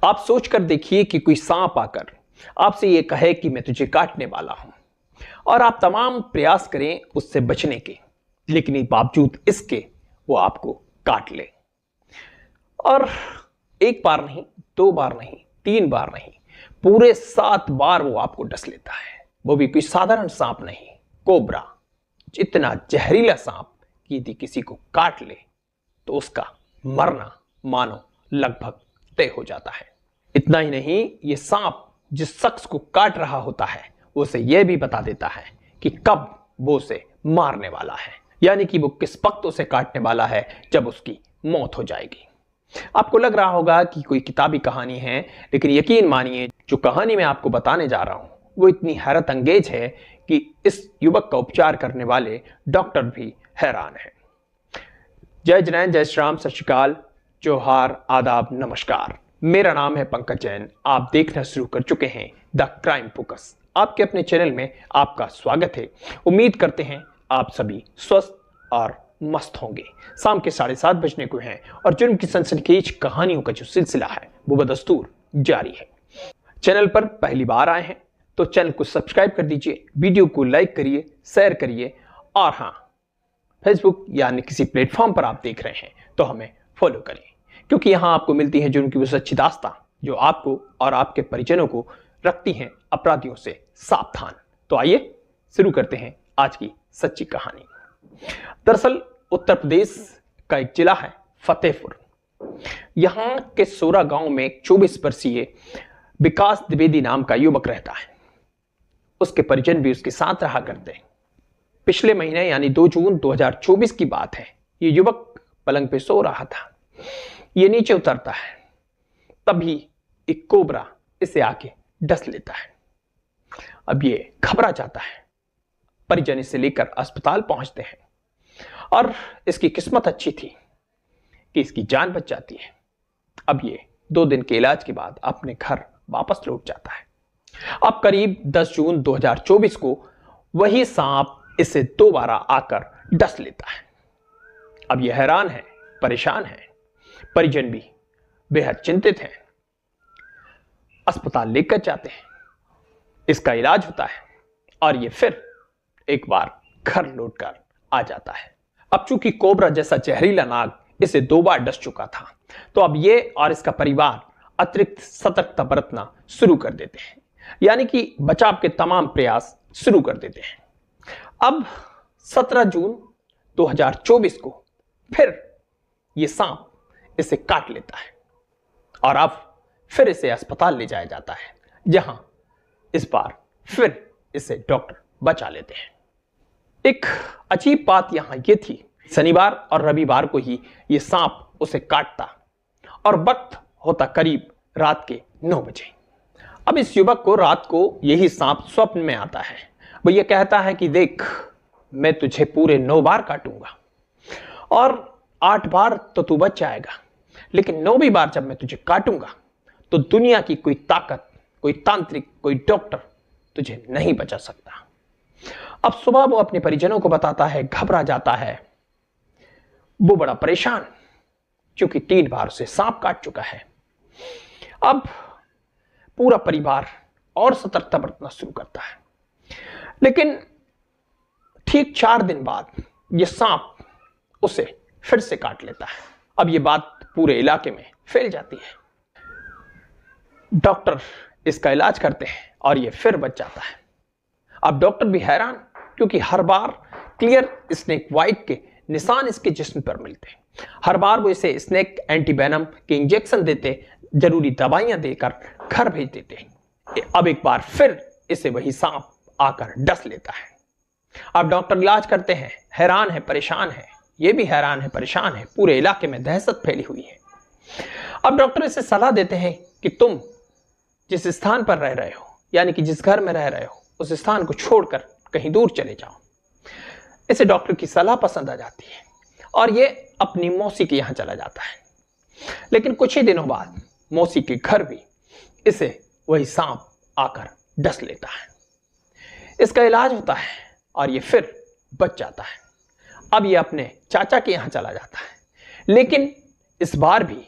आप सोच कर देखिए कि कोई सांप आकर आपसे ये कहे कि मैं तुझे काटने वाला हूं और आप तमाम प्रयास करें उससे बचने के, लेकिन बावजूद इसके वो आपको काट ले। और एक बार नहीं, दो बार नहीं, तीन बार नहीं, पूरे 7 बार वो आपको डस लेता है। वो भी कोई साधारण सांप नहीं, कोबरा। इतना जहरीला सांप कि यदि किसी को काट ले तो उसका मरना मानो लगभग तय हो जाता है। इतना ही नहीं, ये सांप जिस शख्स को काट रहा होता है वो उसे यह भी बता देता है कि कब वो उसे मारने वाला है, यानी कि वो किस वक्त उसे काटने वाला है, जब उसकी मौत हो जाएगी। आपको लग रहा होगा कि कोई किताबी कहानी है, लेकिन यकीन मानिए जो कहानी मैं आपको बताने जा रहा हूं वो इतनी हैरत अंगेज है कि इस युवक का उपचार करने वाले डॉक्टर भी हैरान हैं। जय जैन, जय श्री राम, सत श्री अकाल, जोहार, आदाब, नमस्कार। मेरा नाम है पंकज जैन। आप देखना शुरू कर चुके हैं द क्राइम फोकस। आपके अपने चैनल में आपका स्वागत है। उम्मीद करते हैं आप सभी स्वस्थ और मस्त होंगे। शाम के 7:30 बजने को हैं और जुर्म की सनसनीखेज कहानियों का जो सिलसिला है वो बदस्तूर जारी है। चैनल पर पहली बार आए हैं तो चैनल को सब्सक्राइब कर दीजिए, वीडियो को लाइक करिए, शेयर करिए, और हाँ, फेसबुक यानी किसी प्लेटफॉर्म पर आप देख रहे हैं तो हमें फॉलो करिए, क्योंकि यहां आपको मिलती है जुर्म की वो सच्ची दास्तां जो आपको और आपके परिजनों को रखती हैं अपराधियों से सावधान। तो आइए शुरू करते हैं आज की सच्ची कहानी। दरअसल उत्तर प्रदेश का एक जिला है फतेहपुर। यहां के सोरा गांव में एक 24 वर्षीय विकास द्विवेदी नाम का युवक रहता है। उसके परिजन भी उसके साथ रहा करते हैं। पिछले महीने यानी 2 जून 2024 की बात है। ये युवक पलंग पे सो रहा था। ये नीचे उतरता है, तभी एक कोबरा इसे आके डस लेता है। अब ये घबरा जाता है। परिजन इसे लेकर अस्पताल पहुंचते हैं और इसकी किस्मत अच्छी थी कि इसकी जान बच जाती है। अब ये 2 दिन के इलाज के बाद अपने घर वापस लौट जाता है। अब करीब 10 जून 2024 को वही सांप इसे दोबारा आकर डस लेता है। अब यह हैरान है, परेशान है। परिजन भी बेहद चिंतित हैं। अस्पताल लेकर जाते हैं, इसका इलाज होता है और ये फिर एक बार घर लौटकर आ जाता है। अब चूंकि कोबरा जैसा जहरीला नाग इसे 2 बार डस चुका था, तो अब ये और इसका परिवार अतिरिक्त सतर्कता बरतना शुरू कर देते हैं, यानी कि बचाव के तमाम प्रयास शुरू कर देते हैं। अब 17 जून 2024 को फिर यह सांप इसे काट लेता है और अब फिर इसे अस्पताल ले जाया जाता है, जहां इस बार फिर इसे डॉक्टर बचा लेते हैं। एक अजीब बात यहां यह थी, शनिवार और रविवार को ही यह सांप उसे काटता और वक्त होता करीब रात के 9 बजे। अब इस युवक को रात को यही सांप स्वप्न में आता है। वो ये कहता है कि देख, मैं तुझे पूरे 9 बार काटूंगा और 8 बार तो तू बच जाएगा, लेकिन 9वीं बार जब मैं तुझे काटूंगा तो दुनिया की कोई ताकत, कोई तांत्रिक, कोई डॉक्टर तुझे नहीं बचा सकता। अब सुबह वो अपने परिजनों को बताता है, घबरा जाता है। वो बड़ा परेशान, क्योंकि 3 बार उसे सांप काट चुका है। अब पूरा परिवार और सतर्कता बरतना शुरू करता है, लेकिन ठीक 4 दिन बाद यह सांप उसे फिर से काट लेता है। अब यह बात पूरे इलाके में फैल जाती है। डॉक्टर इसका इलाज करते हैं और यह फिर बच जाता है। अब डॉक्टर भी हैरान, क्योंकि हर बार क्लियर स्नेक वाइट के निशान इसके जिस्म पर मिलते हैं। हर बार वो इसे स्नेक एंटीवेनम के इंजेक्शन देते, जरूरी दवाइयां देकर घर भेज देते। अब एक बार फिर इसे वही सांप आकर डस लेता है। अब डॉक्टर इलाज करते हैं, हैरान है, परेशान है। ये भी हैरान है, परेशान है। पूरे इलाके में दहशत फैली हुई है। अब डॉक्टर इसे सलाह देते हैं कि तुम जिस स्थान पर रह रहे हो, यानी कि जिस घर में रह रहे हो, उस स्थान को छोड़कर कहीं दूर चले जाओ। इसे डॉक्टर की सलाह पसंद आ जाती है और ये अपनी मौसी के यहां चला जाता है। लेकिन कुछ ही दिनों बाद मौसी के घर भी इसे वही सांप आकर डस लेता है। इसका इलाज होता है और ये फिर बच जाता है। अब ये अपने चाचा के यहां चला जाता है, लेकिन इस बार भी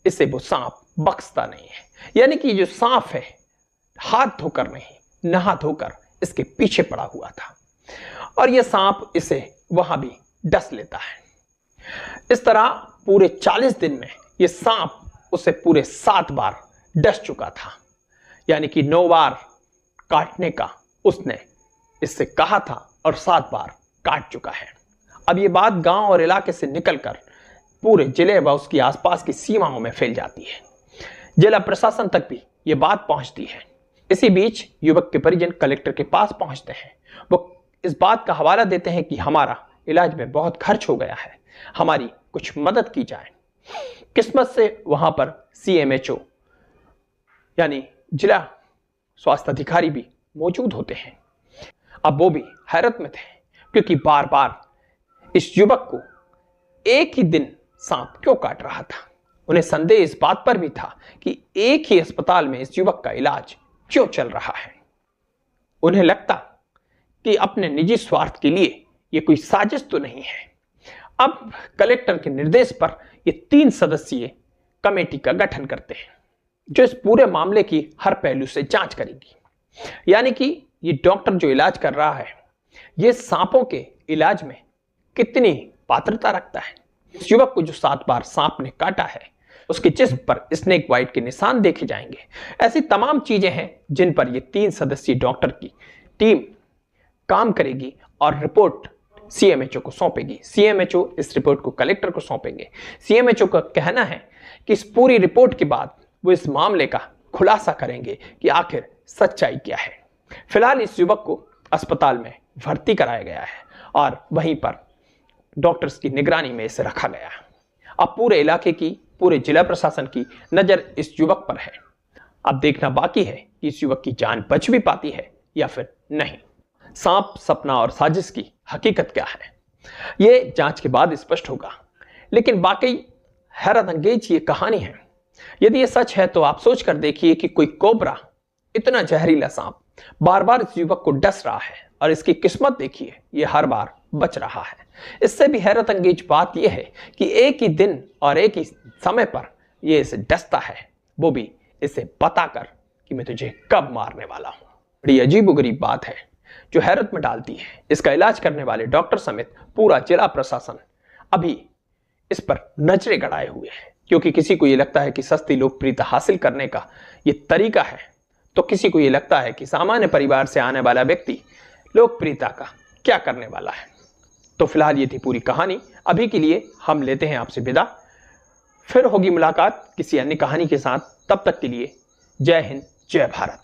इसे वो सांप बख्शता नहीं है। यानी कि जो सांप है हाथ धोकर नहीं, नहा धोकर इसके पीछे पड़ा हुआ था और यह सांप इसे वहां भी डस लेता है। इस तरह पूरे 40 दिन में यह सांप उसे पूरे 7 बार डस चुका था। यानी कि 9 बार काटने का उसने इससे कहा था और 7 बार काट चुका है। अब यह बात गांव और इलाके से निकलकर पूरे जिले व उसकी आसपास की सीमाओं में फैल जाती है। जिला प्रशासन तक भी यह बात पहुंचती है। इसी बीच युवक के परिजन कलेक्टर के पास पहुंचते हैं। वो इस बात का हवाला देते हैं कि हमारा इलाज में बहुत खर्च हो गया है, हमारी कुछ मदद की जाए। किस्मत से वहां पर CMHO यानी जिला स्वास्थ्य अधिकारी भी मौजूद होते हैं। अब वो भी हैरत में थे, क्योंकि बार बार इस युवक को एक ही दिन सांप क्यों काट रहा था। उन्हें संदेह इस बात पर भी था कि एक ही अस्पताल में इस युवक का इलाज क्यों चल रहा है। उन्हें लगता कि अपने निजी स्वार्थ के लिए यह कोई साजिश तो नहीं है। अब कलेक्टर के निर्देश पर यह 3 सदस्यीय कमेटी का गठन करते हैं, जो इस पूरे मामले की हर पहलू से जांच करेगी। यानी कि ये डॉक्टर जो इलाज कर रहा है, ये सांपों के इलाज में कितनी पात्रता रखता है। इस युवक को जो 7 बार सांप ने काटा है, उसके जिस्म पर स्नेक बाइट के निशान देखे जाएंगे। ऐसी तमाम चीजें हैं जिन पर ये 3 सदस्यीय डॉक्टर की टीम काम करेगी और रिपोर्ट CMHO को सौंपेगी। CMHO इस रिपोर्ट को कलेक्टर को सौंपेंगे। CMHO का कहना है कि इस पूरी रिपोर्ट के बाद वो इस मामले का खुलासा करेंगे कि आखिर सच्चाई क्या है। फिलहाल इस युवक को अस्पताल में भर्ती कराया गया है और वहीं पर डॉक्टर्स की निगरानी में इसे रखा गया है। अब पूरे इलाके की, पूरे जिला प्रशासन की नजर इस युवक पर है। अब देखना बाकी है कि इस युवक की जान बच भी पाती है या फिर नहीं। सांप, सपना और साजिश की हकीकत क्या है, यह जांच के बाद स्पष्ट होगा। लेकिन वाकई हैरत अंगेज ये कहानी है। यदि ये सच है तो आप सोच कर देखिए कि कोई कोबरा, इतना जहरीला सांप बार बार इस युवक को डस रहा है और इसकी किस्मत देखिए, ये हर बार बच रहा है। इससे भी हैरत अंगेज बात यह है कि एक ही दिन और एक ही समय पर यह इसे डसता है, वो भी इसे बताकर कि मैं तुझे कब मारने वाला हूं। बड़ी अजीबोगरीब बात है जो हैरत में डालती है। इसका इलाज करने वाले डॉक्टर समेत पूरा जिला प्रशासन अभी इस पर नजरें गड़ाए हुए हैं, क्योंकि किसी को यह लगता है कि सस्ती लोकप्रियता हासिल करने का यह तरीका है, तो किसी को यह लगता है कि सामान्य परिवार से आने वाला व्यक्ति लोकप्रियता का क्या करने वाला है। तो फिलहाल ये थी पूरी कहानी। अभी के लिए हम लेते हैं आपसे विदा। फिर होगी मुलाकात किसी अन्य कहानी के साथ। तब तक के लिए जय हिंद, जय भारत।